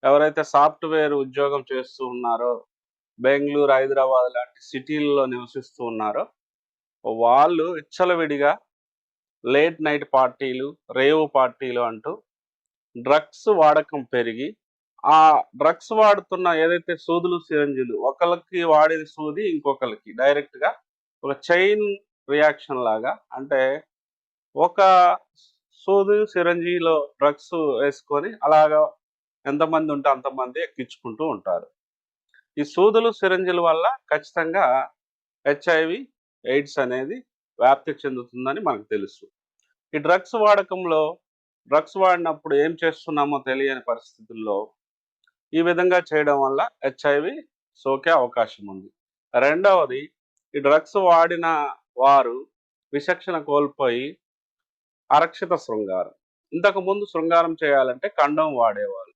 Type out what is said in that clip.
ఎవరైతే సాఫ్ట్‌వేర్ ఉద్యోగం చేస్తూ ఉన్నారో, బెంగుళూరు, హైదరాబాద్ లాంటి సిటీల్లో నివసిస్తూ ఉన్నారో, వాళ్ళు విచ్చలవిడిగా లేట్ నైట్ పార్టీలు, రేవ్ పార్టీలు అంటూ డ్రగ్స్ వాడకం పెరిగి, ఆ డ్రగ్స్ వాడుతున్న ఏదైతే సూదులు, సిరంజిలు ఒకళ్ళకి వాడిన సూది ఇంకొకళ్ళకి డైరెక్ట్‌గా ఒక చైన్ రియాక్షన్ లాగా అంటే ఒక సూది, సిరంజిలో డ్రగ్స్ వేసుకొని అలాగా ఎంతమంది ఉంటే అంతమంది ఎక్కించుకుంటూ ఉంటారు. ఈ సూదులు, సిరంజిల వల్ల ఖచ్చితంగా హెచ్ఐవి, ఎయిడ్స్ అనేది వ్యాప్తి చెందుతుందని మనకు తెలుసు. ఈ డ్రగ్స్ వాడినప్పుడు ఏం చేస్తున్నామో తెలియని పరిస్థితుల్లో ఈ విధంగా చేయడం వల్ల హెచ్ఐవి సోకే అవకాశం ఉంది. రెండవది ఈ డ్రగ్స్ వాడిన వారు విచక్షణ కోల్పోయి అరక్షిత శృంగారం. ఇంతకుముందు శృంగారం చేయాలంటే కండోమ్ వాడేవాళ్ళు.